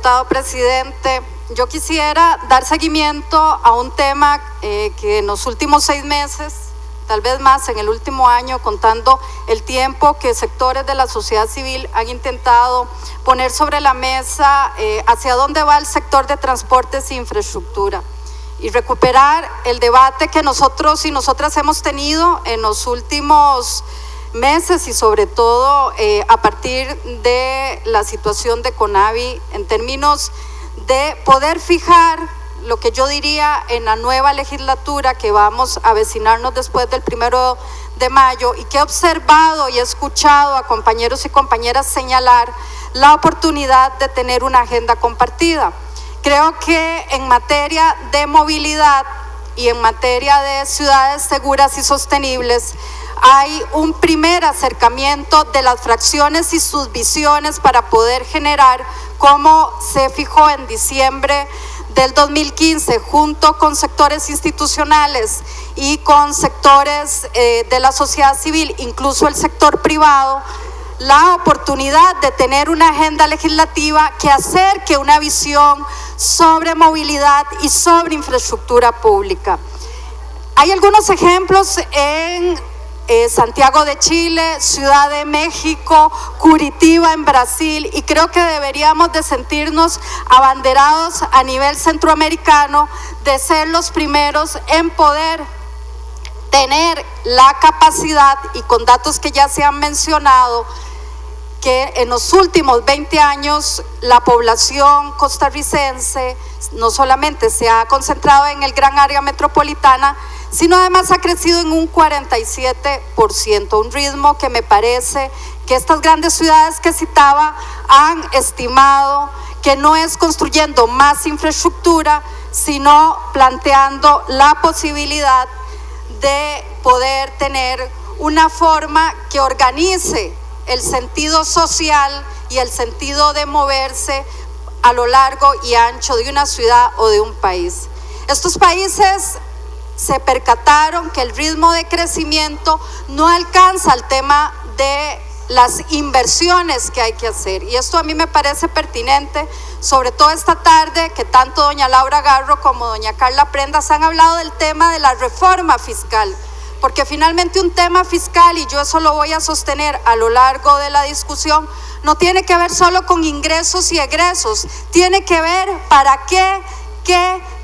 diputado presidente. Yo quisiera dar seguimiento a un tema que en los últimos 6 meses, tal vez más en el último año, contando el tiempo que sectores de la sociedad civil han intentado poner sobre la mesa hacia dónde va el sector de transportes e infraestructura, y recuperar el debate que nosotros y nosotras hemos tenido en los últimos meses, y sobre todo a partir de la situación de CONAVI, en términos de poder fijar lo que yo diría en la nueva legislatura que vamos a avecinarnos después del 1 de mayo, y que he observado y he escuchado a compañeros y compañeras señalar la oportunidad de tener una agenda compartida. Creo que en materia de movilidad y en materia de ciudades seguras y sostenibles hay un primer acercamiento de las fracciones y sus visiones para poder generar, como se fijó en diciembre del 2015, junto con sectores institucionales y con sectores de la sociedad civil, incluso el sector privado, la oportunidad de tener una agenda legislativa que acerque una visión sobre movilidad y sobre infraestructura pública. Hay algunos ejemplos en Santiago de Chile, Ciudad de México, Curitiba en Brasil, y creo que deberíamos de sentirnos abanderados a nivel centroamericano de ser los primeros en poder tener la capacidad, y con datos que ya se han mencionado, que en los últimos 20 años la población costarricense no solamente se ha concentrado en el gran área metropolitana, sino además ha crecido en un 47%, un ritmo que me parece que estas grandes ciudades que citaba han estimado que no es construyendo más infraestructura, sino planteando la posibilidad de poder tener una forma que organice el sentido social y el sentido de moverse a lo largo y ancho de una ciudad o de un país. Estos países se percataron que el ritmo de crecimiento no alcanza el tema de las inversiones que hay que hacer, y esto a mí me parece pertinente, sobre todo esta tarde que tanto doña Laura Garro como doña Carla Prendas han hablado del tema de la reforma fiscal, porque finalmente un tema fiscal, y yo eso lo voy a sostener a lo largo de la discusión, no tiene que ver solo con ingresos y egresos, tiene que ver para qué,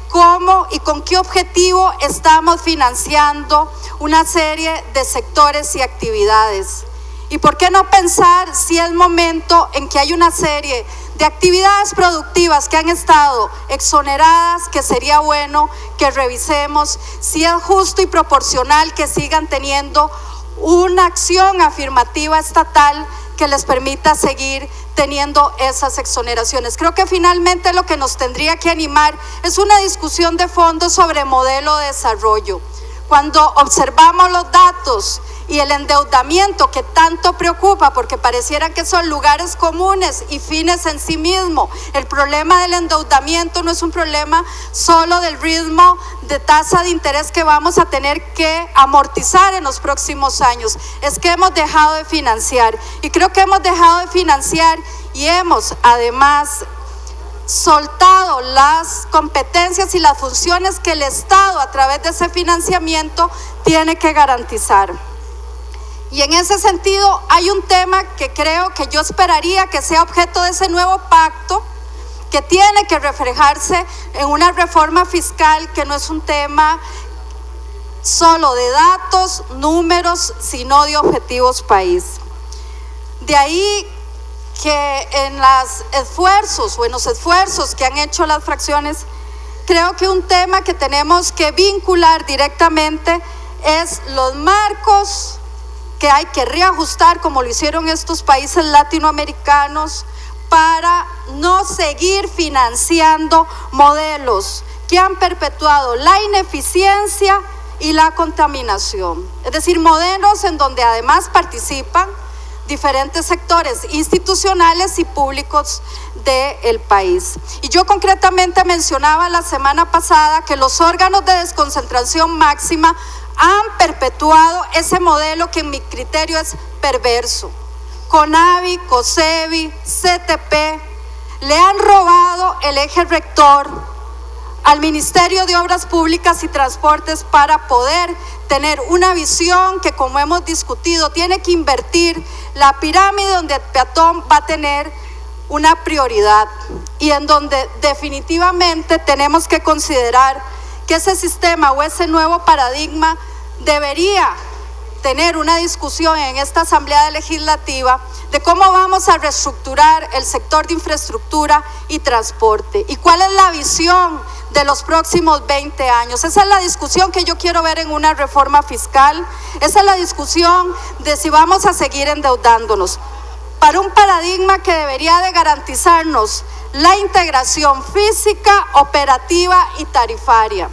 cómo y con qué objetivo estamos financiando una serie de sectores y actividades. ¿Y por qué no pensar si es momento en que hay una serie de actividades productivas que han estado exoneradas, que sería bueno que revisemos si es justo y proporcional que sigan teniendo una acción afirmativa estatal que les permita seguir teniendo esas exoneraciones? Creo que finalmente lo que nos tendría que animar es una discusión de fondo sobre modelo de desarrollo. Cuando observamos los datos y el endeudamiento que tanto preocupa, porque pareciera que son lugares comunes y fines en sí mismo, el problema del endeudamiento no es un problema solo del ritmo de tasa de interés que vamos a tener que amortizar en los próximos años, es que hemos dejado de financiar, y creo que hemos dejado de financiar y hemos además soltado las competencias y las funciones que el Estado a través de ese financiamiento tiene que garantizar. Y en ese sentido hay un tema que creo que yo esperaría que sea objeto de ese nuevo pacto, que tiene que reflejarse en una reforma fiscal que no es un tema solo de datos, números, sino de objetivos país. De ahí que en los esfuerzos que han hecho las fracciones, creo que un tema que tenemos que vincular directamente es los marcos que hay que reajustar, como lo hicieron estos países latinoamericanos, para no seguir financiando modelos que han perpetuado la ineficiencia y la contaminación. Es decir, modelos en donde además participan diferentes sectores institucionales y públicos del país. Y yo concretamente mencionaba la semana pasada que los órganos de desconcentración máxima han perpetuado ese modelo que en mi criterio es perverso. CONAVI, COSEBI, CTP le han robado dado el eje rector al Ministerio de Obras Públicas y Transportes para poder tener una visión que, como hemos discutido, tiene que invertir la pirámide donde el peatón va a tener una prioridad y en donde definitivamente tenemos que considerar que ese sistema o ese nuevo paradigma debería tener una discusión en esta Asamblea Legislativa de cómo vamos a reestructurar el sector de infraestructura y transporte y cuál es la visión de los próximos 20 años. Esa es la discusión que yo quiero ver en una reforma fiscal, esa es la discusión de si vamos a seguir endeudándonos para un paradigma que debería de garantizarnos la integración física, operativa y tarifaria,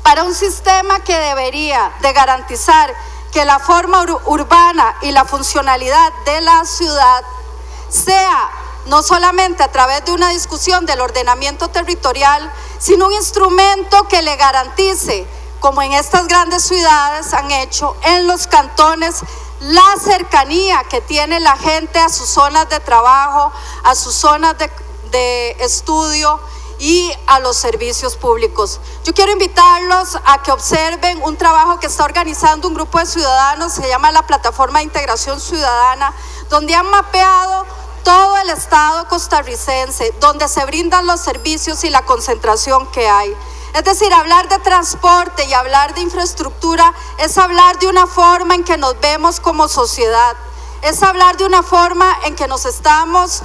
para un sistema que debería de garantizar que la forma urbana y la funcionalidad de la ciudad sea no solamente a través de una discusión del ordenamiento territorial, sino un instrumento que le garantice, como en estas grandes ciudades han hecho, en los cantones, la cercanía que tiene la gente a sus zonas de trabajo, a sus zonas de estudio y a los servicios públicos. Yo quiero invitarlos a que observen un trabajo que está organizando un grupo de ciudadanos, se llama la Plataforma de Integración Ciudadana, donde han mapeado todo el estado costarricense, donde se brindan los servicios y la concentración que hay. Es decir, hablar de transporte y hablar de infraestructura es hablar de una forma en que nos vemos como sociedad, es hablar de una forma en que nos estamos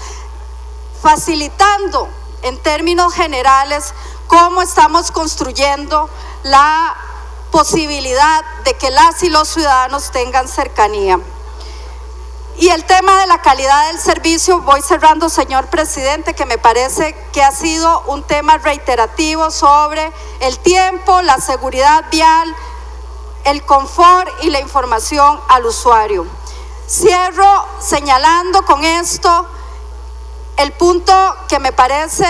facilitando en términos generales cómo estamos construyendo la posibilidad de que las y los ciudadanos tengan cercanía. Y el tema de la calidad del servicio, voy cerrando, señor presidente, que me parece que ha sido un tema reiterativo sobre el tiempo, la seguridad vial, el confort y la información al usuario. Cierro señalando con esto el punto que me parece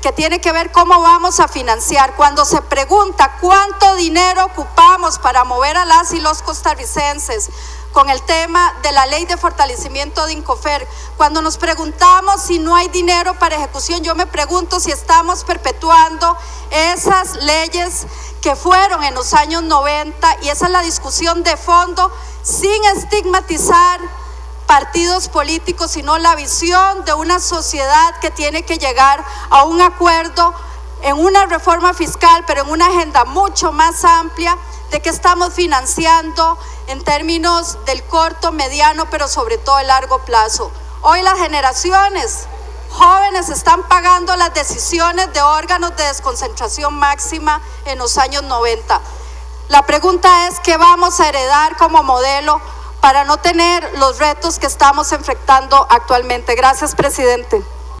que tiene que ver cómo vamos a financiar. Cuando se pregunta cuánto dinero ocupamos para mover a las y los costarricenses con el tema de la ley de fortalecimiento de Incofer, cuando nos preguntamos si no hay dinero para ejecución, yo me pregunto si estamos perpetuando esas leyes que fueron en los años 90, y esa es la discusión de fondo, sin estigmatizar partidos políticos, sino la visión de una sociedad que tiene que llegar a un acuerdo en una reforma fiscal, pero en una agenda mucho más amplia de que estamos financiando en términos del corto, mediano, pero sobre todo el largo plazo. Hoy las generaciones jóvenes están pagando las decisiones de órganos de desconcentración máxima en los años 90. La pregunta es, ¿qué vamos a heredar como modelo para no tener los retos que estamos enfrentando actualmente? Gracias, presidente.